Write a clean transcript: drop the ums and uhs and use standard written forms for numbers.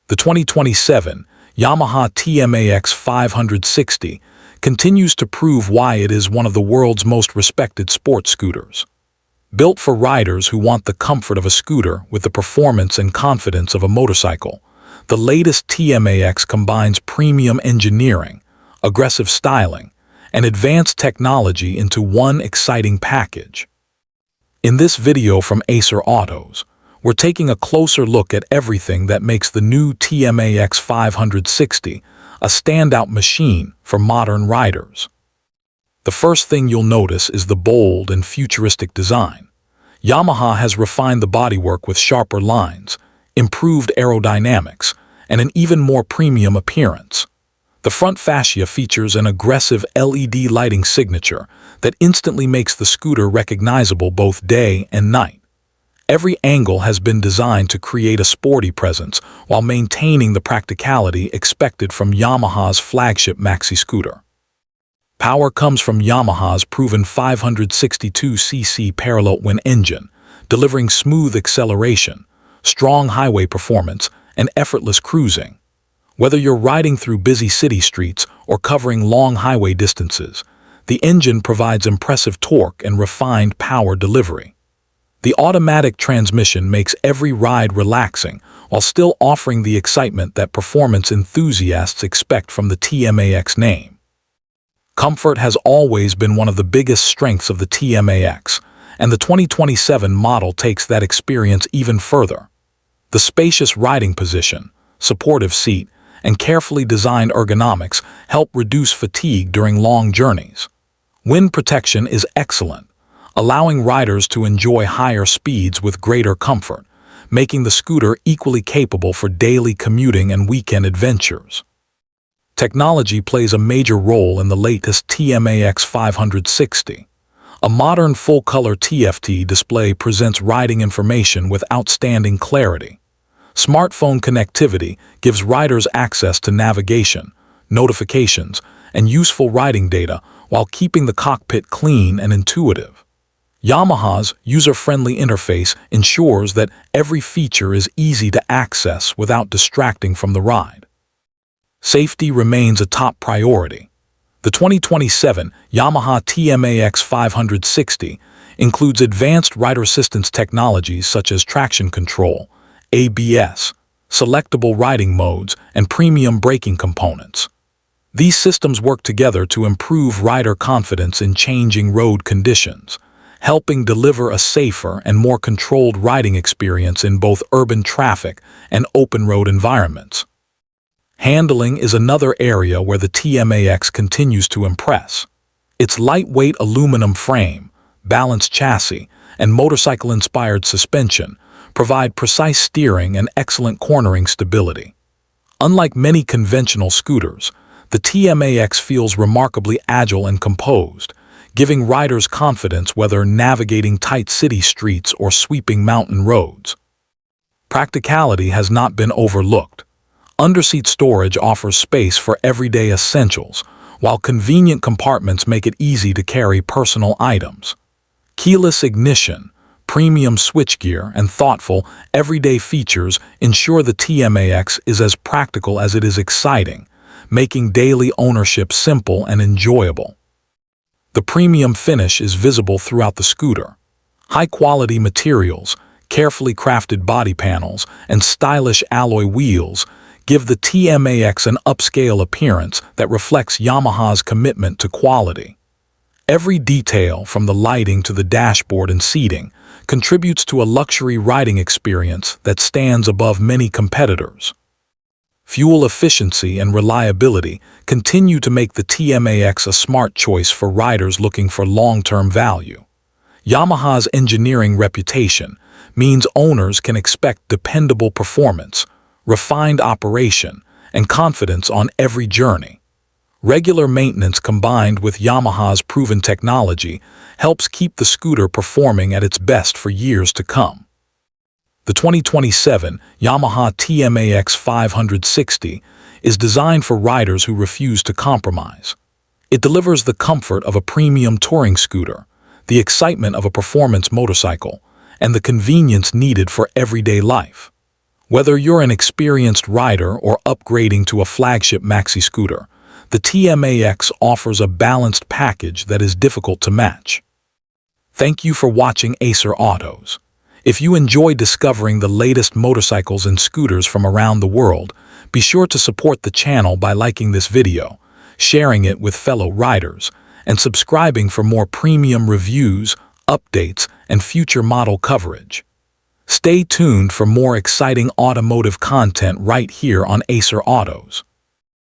The 2027 Yamaha TMAX 560 continues to prove why it is one of the world's most respected sports scooters. Built for riders who want the comfort of a scooter with the performance and confidence of a motorcycle, the latest TMAX combines premium engineering, aggressive styling, and advanced technology into one exciting package. In this video from Acer Autos, we're taking a closer look at everything that makes the new TMAX 560 a standout machine for modern riders. The first thing you'll notice is the bold and futuristic design. Yamaha has refined the bodywork with sharper lines, improved aerodynamics, and an even more premium appearance. The front fascia features an aggressive LED lighting signature that instantly makes the scooter recognizable both day and night. Every angle has been designed to create a sporty presence while maintaining the practicality expected from Yamaha's flagship Maxi scooter. Power comes from Yamaha's proven 562cc parallel twin engine, delivering smooth acceleration, strong highway performance, and effortless cruising. Whether you're riding through busy city streets or covering long highway distances, the engine provides impressive torque and refined power delivery. The automatic transmission makes every ride relaxing while still offering the excitement that performance enthusiasts expect from the TMAX name. Comfort has always been one of the biggest strengths of the TMAX, and the 2027 model takes that experience even further. The spacious riding position, supportive seat, and carefully designed ergonomics help reduce fatigue during long journeys. Wind protection is excellent, allowing riders to enjoy higher speeds with greater comfort, making the scooter equally capable for daily commuting and weekend adventures. Technology plays a major role in the latest TMAX 560. A modern full-color TFT display presents riding information with outstanding clarity. Smartphone connectivity gives riders access to navigation, notifications, and useful riding data while keeping the cockpit clean and intuitive. Yamaha's user-friendly interface ensures that every feature is easy to access without distracting from the ride. Safety remains a top priority. The 2027 Yamaha TMAX 560 includes advanced rider assistance technologies such as traction control, ABS, selectable riding modes, and premium braking components. These systems work together to improve rider confidence in changing road conditions, helping deliver a safer and more controlled riding experience in both urban traffic and open road environments. Handling is another area where the TMAX continues to impress. Its lightweight aluminum frame, balanced chassis, and motorcycle-inspired suspension provide precise steering and excellent cornering stability. Unlike many conventional scooters, the TMAX feels remarkably agile and composed, giving riders confidence whether navigating tight city streets or sweeping mountain roads. Practicality has not been overlooked. Underseat storage offers space for everyday essentials, while convenient compartments make it easy to carry personal items. Keyless ignition, premium switchgear, and thoughtful, everyday features ensure the TMAX is as practical as it is exciting, making daily ownership simple and enjoyable. The premium finish is visible throughout the scooter. High-quality materials, carefully crafted body panels, and stylish alloy wheels give the TMAX an upscale appearance that reflects Yamaha's commitment to quality. Every detail, from the lighting to the dashboard and seating, contributes to a luxury riding experience that stands above many competitors. Fuel efficiency and reliability continue to make the TMAX a smart choice for riders looking for long-term value. Yamaha's engineering reputation means owners can expect dependable performance, refined operation, and confidence on every journey. Regular maintenance combined with Yamaha's proven technology helps keep the scooter performing at its best for years to come. The 2027 Yamaha TMAX 560 is designed for riders who refuse to compromise. It delivers the comfort of a premium touring scooter, the excitement of a performance motorcycle, and the convenience needed for everyday life. Whether you're an experienced rider or upgrading to a flagship Maxi scooter, the TMAX offers a balanced package that is difficult to match. Thank you for watching Acer Autos. If you enjoy discovering the latest motorcycles and scooters from around the world, be sure to support the channel by liking this video, sharing it with fellow riders, and subscribing for more premium reviews, updates, and future model coverage. Stay tuned for more exciting automotive content right here on Acer Autos.